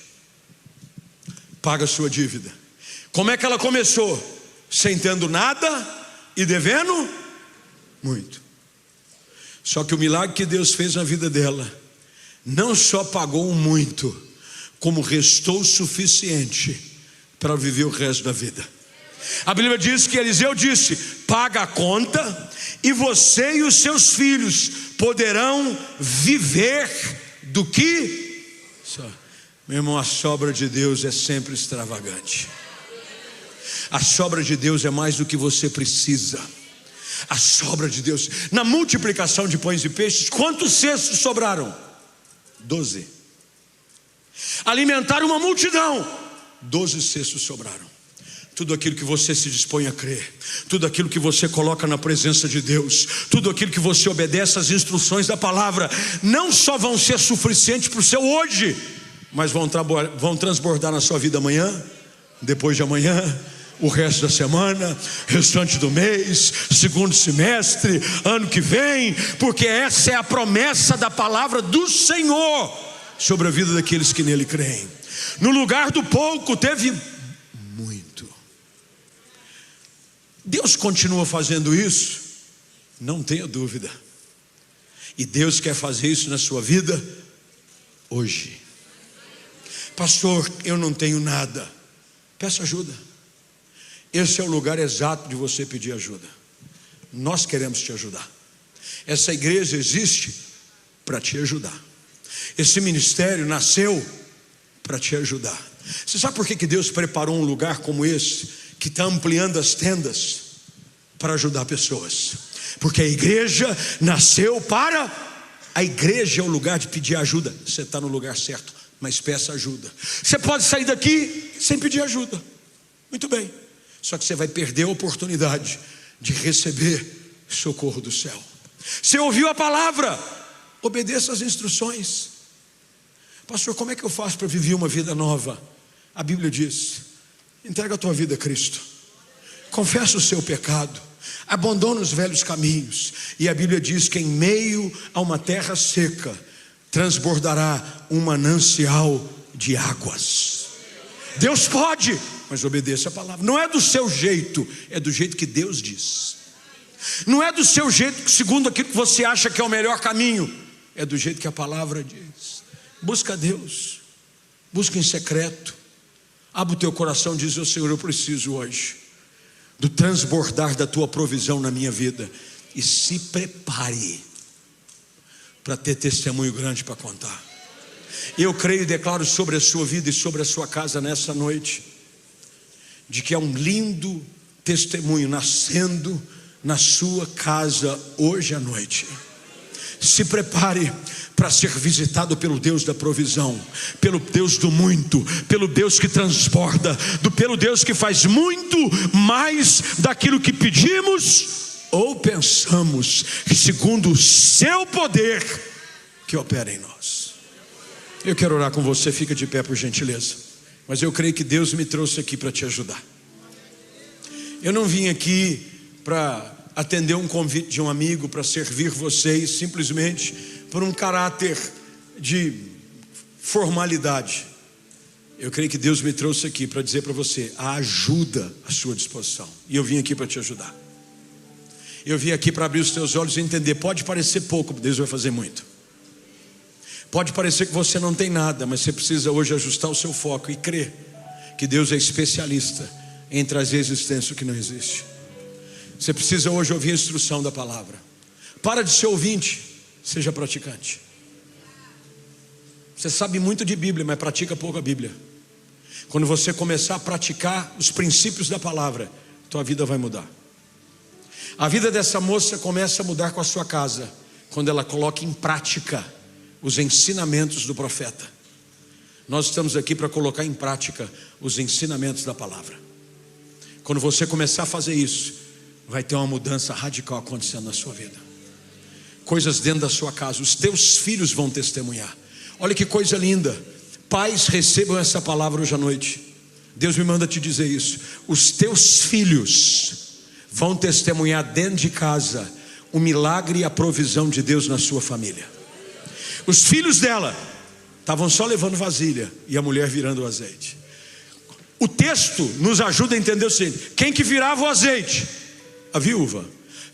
paga a sua dívida. Como é que ela começou? Sem tendo nada e devendo muito. Só que o milagre que Deus fez na vida dela não só pagou muito, como restou o suficiente para viver o resto da vida. A Bíblia diz que Eliseu disse: paga a conta e você e os seus filhos poderão viver do que? Meu irmão, a sobra de Deus é sempre extravagante. A sobra de Deus é mais do que você precisa. A sobra de Deus, na multiplicação de pães e peixes, quantos cestos sobraram? 12. Alimentaram uma multidão, 12 cestos sobraram. Tudo aquilo que você se dispõe a crer, tudo aquilo que você coloca na presença de Deus, tudo aquilo que você obedece às instruções da palavra, não só vão ser suficientes para o seu hoje, mas vão transbordar na sua vida amanhã, depois de amanhã, o resto da semana, restante do mês, segundo semestre, ano que vem, porque essa é a promessa da palavra do Senhor sobre a vida daqueles que nele creem. No lugar do pouco teve muito. Deus continua fazendo isso, não tenha dúvida. E Deus quer fazer isso na sua vida hoje. Pastor, eu não tenho nada. Peça ajuda. Esse é o lugar exato de você pedir ajuda. Nós queremos te ajudar. Essa igreja existe para te ajudar. Esse ministério nasceu para te ajudar. Você sabe por que Deus preparou um lugar como esse, que está ampliando as tendas para ajudar pessoas? Porque a igreja nasceu para... A igreja é o lugar de pedir ajuda. Você está no lugar certo, mas peça ajuda. Você pode sair daqui sem pedir ajuda. Muito bem. Só que você vai perder a oportunidade de receber socorro do céu. Você ouviu a palavra, obedeça às instruções. Pastor, como é que eu faço para viver uma vida nova? A Bíblia diz: entrega a tua vida a Cristo, confessa o seu pecado, abandona os velhos caminhos. E a Bíblia diz que em meio a uma terra seca transbordará um manancial de águas. Deus pode, mas obedeça a palavra. Não é do seu jeito, é do jeito que Deus diz. Não é do seu jeito, segundo aquilo que você acha que é o melhor caminho. É do jeito que a palavra diz. Busca a Deus, busca em secreto. Abre o teu coração e diz: "Ô Senhor, eu preciso hoje do transbordar da tua provisão na minha vida." E se prepare para ter testemunho grande para contar. Eu creio e declaro sobre a sua vida e sobre a sua casa nessa noite, de que é um lindo testemunho nascendo na sua casa hoje à noite. Se prepare para ser visitado pelo Deus da provisão, pelo Deus do muito, pelo Deus que transborda, pelo Deus que faz muito mais daquilo que pedimos ou pensamos, segundo o seu poder que opera em nós. Eu quero orar com você, fica de pé por gentileza. Mas eu creio que Deus me trouxe aqui para te ajudar. Eu não vim aqui para atender um convite de um amigo, para servir vocês simplesmente por um caráter de formalidade. Eu creio que Deus me trouxe aqui para dizer para você: a ajuda à sua disposição. E eu vim aqui para te ajudar. Eu vim aqui para abrir os teus olhos e entender. Pode parecer pouco, Deus vai fazer muito. Pode parecer que você não tem nada, mas você precisa hoje ajustar o seu foco e crer que Deus é especialista em trazer à existência o que não existe. Você precisa hoje ouvir a instrução da palavra. Para de ser ouvinte, seja praticante. Você sabe muito de Bíblia, mas pratica pouco a Bíblia. Quando você começar a praticar os princípios da palavra, tua vida vai mudar. A vida dessa moça começa a mudar com a sua casa, quando ela coloca em prática os ensinamentos do profeta. Nós estamos aqui para colocar em prática os ensinamentos da palavra. Quando você começar a fazer isso, vai ter uma mudança radical acontecendo na sua vida. Coisas dentro da sua casa, os teus filhos vão testemunhar. Olha que coisa linda. Pais, recebam essa palavra hoje à noite. Deus me manda te dizer isso. Os teus filhos vão testemunhar dentro de casa o milagre e a provisão de Deus na sua família. Os filhos dela estavam só levando vasilha e a mulher virando o azeite. O texto nos ajuda a entender o seguinte: quem que virava o azeite? A viúva.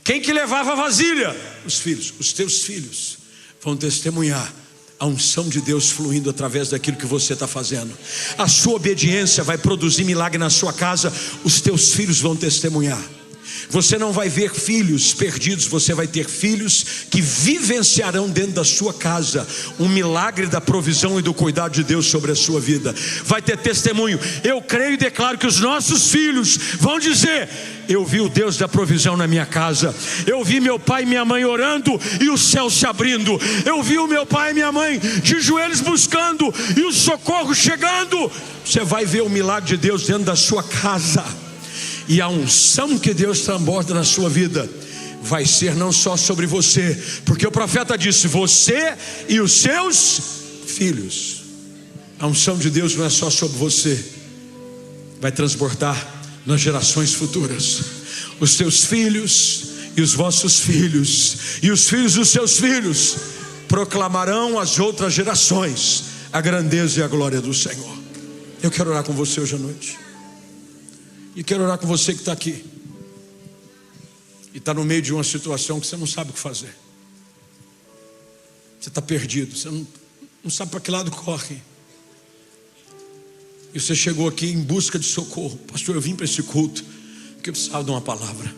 Quem que levava a vasilha? Os filhos. Os teus filhos vão testemunhar a unção de Deus fluindo através daquilo que você está fazendo. A sua obediência vai produzir milagre na sua casa. Os teus filhos vão testemunhar. Você não vai ver filhos perdidos, você vai ter filhos que vivenciarão dentro da sua casa um milagre da provisão e do cuidado de Deus sobre a sua vida. Vai ter testemunho. Eu creio e declaro que os nossos filhos vão dizer: eu vi o Deus da provisão na minha casa. Eu vi meu pai e minha mãe orando e o céu se abrindo. Eu vi o meu pai e minha mãe de joelhos buscando e o socorro chegando. Você vai ver o milagre de Deus dentro da sua casa. E a unção que Deus transborda na sua vida vai ser não só sobre você, porque o profeta disse: você e os seus filhos. A unção de Deus não é só sobre você, vai transbordar nas gerações futuras. Os teus filhos e os vossos filhos e os filhos dos seus filhos proclamarão às outras gerações a grandeza e a glória do Senhor. Eu quero orar com você hoje à noite. E quero orar com você que está aqui e está no meio de uma situação que você não sabe o que fazer. Você está perdido, você não sabe para que lado corre. E você chegou aqui em busca de socorro. Pastor, eu vim para esse culto porque eu precisava de uma palavra.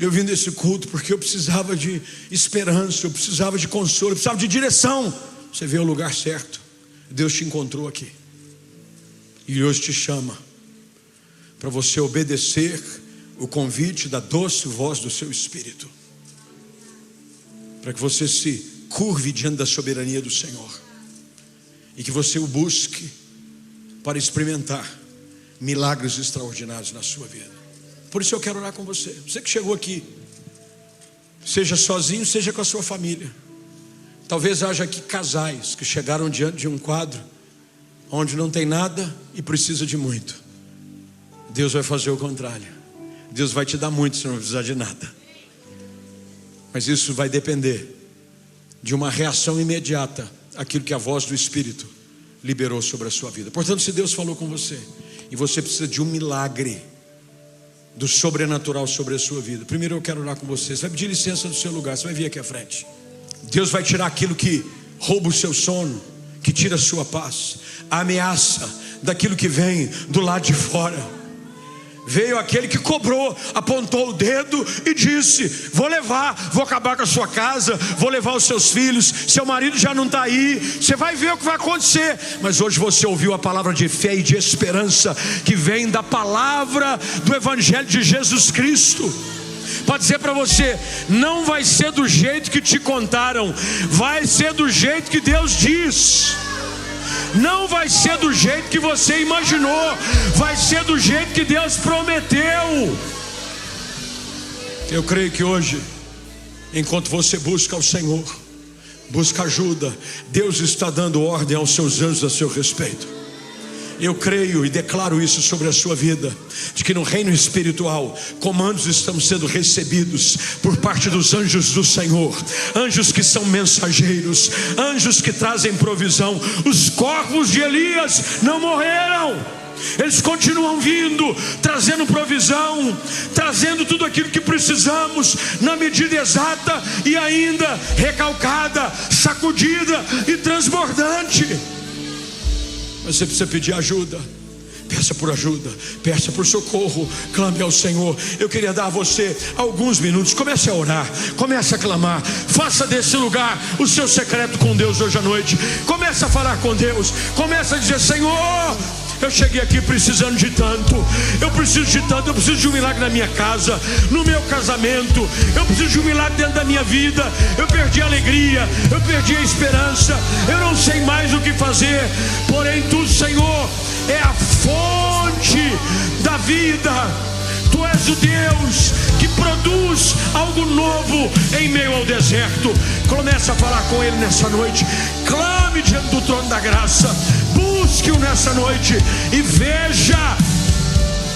Eu vim desse culto porque eu precisava de esperança, eu precisava de consolo, eu precisava de direção. Você veio ao lugar certo. Deus te encontrou aqui e hoje te chama para você obedecer o convite da doce voz do seu espírito, para que você se curve diante da soberania do Senhor e que você o busque para experimentar milagres extraordinários na sua vida. Por isso eu quero orar com você. Você que chegou aqui, seja sozinho, seja com a sua família. Talvez haja aqui casais que chegaram diante de um quadro onde não tem nada e precisa de muito. Deus vai fazer o contrário. Deus vai te dar muito, você não vai precisar de nada. Mas isso vai depender de uma reação imediata àquilo que a voz do Espírito liberou sobre a sua vida. Portanto, se Deus falou com você e você precisa de um milagre do sobrenatural sobre a sua vida. Primeiro eu quero orar com você. Você vai pedir licença do seu lugar, você vai vir aqui à frente. Deus vai tirar aquilo que rouba o seu sono, que tira a sua paz, a ameaça daquilo que vem do lado de fora. Veio aquele que cobrou, apontou o dedo e disse: vou levar, vou acabar com a sua casa, vou levar os seus filhos, seu marido já não está aí, você vai ver o que vai acontecer. Mas hoje você ouviu a palavra de fé e de esperança, que vem da palavra do Evangelho de Jesus Cristo, para dizer para você: não vai ser do jeito que te contaram, vai ser do jeito que Deus diz. Não vai ser do jeito que você imaginou, vai ser do jeito que Deus prometeu. Eu creio que hoje, enquanto você busca ao Senhor, busca ajuda, Deus está dando ordem aos seus anjos a seu respeito. Eu creio e declaro isso sobre a sua vida, de que no reino espiritual, comandos estão sendo recebidos por parte dos anjos do Senhor. Anjos que são mensageiros, anjos que trazem provisão. Os corvos de Elias não morreram, eles continuam vindo, trazendo provisão, trazendo tudo aquilo que precisamos, na medida exata e ainda recalcada, sacudida e transbordante. Mas você precisa pedir ajuda. Peça por socorro, clame ao Senhor. Eu queria dar a você alguns minutos. Comece a orar, comece a clamar. Faça desse lugar o seu secreto com Deus hoje à noite. Comece a falar com Deus. Comece a dizer: Senhor, eu cheguei aqui precisando de tanto. Eu preciso de tanto. Eu preciso de um milagre na minha casa, no meu casamento. Eu preciso de um milagre dentro da minha vida. Eu perdi a alegria, eu perdi a esperança. Eu não sei mais o que fazer. Porém tu, Senhor, é a fonte da vida. Tu és o Deus que produz algo novo em meio ao deserto. Comece a falar com Ele nessa noite. Clame diante do trono da graça. Busque-o nessa noite e veja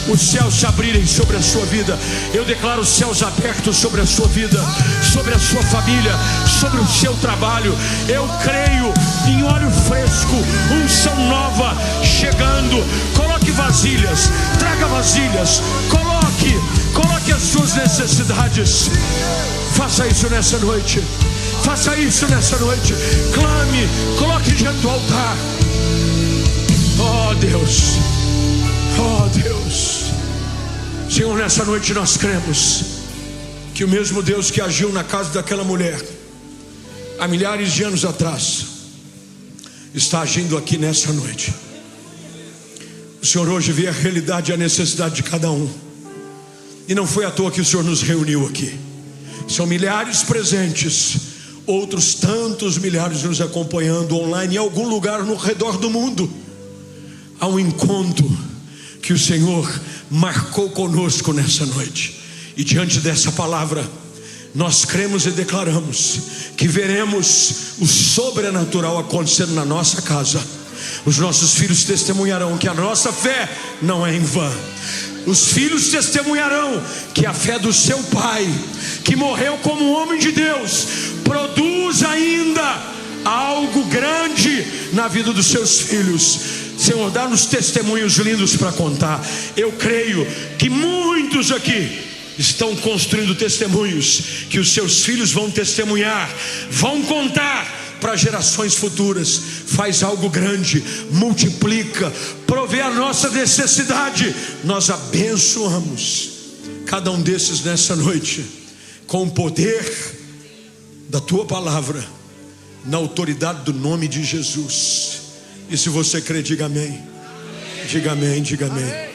os céus se abrirem sobre a sua vida. Eu declaro os céus abertos sobre a sua vida, sobre a sua família, sobre o seu trabalho. Eu creio em óleo fresco, unção nova chegando. Coloque vasilhas, traga vasilhas, coloque as suas necessidades. Faça isso nessa noite. Faça isso nessa noite. Clame, coloque diante do altar. Oh Deus, oh Deus. Senhor, nessa noite nós cremos que o mesmo Deus que agiu na casa daquela mulher há milhares de anos atrás está agindo aqui nessa noite. O Senhor hoje vê a realidade e a necessidade de cada um, e não foi à toa que o Senhor nos reuniu aqui. São milhares presentes, outros tantos milhares nos acompanhando online em algum lugar no redor do mundo. Há um encontro que o Senhor marcou conosco nessa noite, e diante dessa palavra nós cremos e declaramos que veremos o sobrenatural acontecendo na nossa casa. Os nossos filhos testemunharão que a nossa fé não é em vão. Os filhos testemunharão que a fé do seu pai, que morreu como um homem de Deus, produz ainda algo grande na vida dos seus filhos. Senhor, dá-nos testemunhos lindos para contar. Eu creio que muitos aqui estão construindo testemunhos que os seus filhos vão testemunhar, vão contar para gerações futuras. Faz algo grande, multiplica, provê a nossa necessidade. Nós abençoamos cada um desses nessa noite com o poder da tua palavra, na autoridade do nome de Jesus. E se você crê, diga amém. Diga amém, diga amém.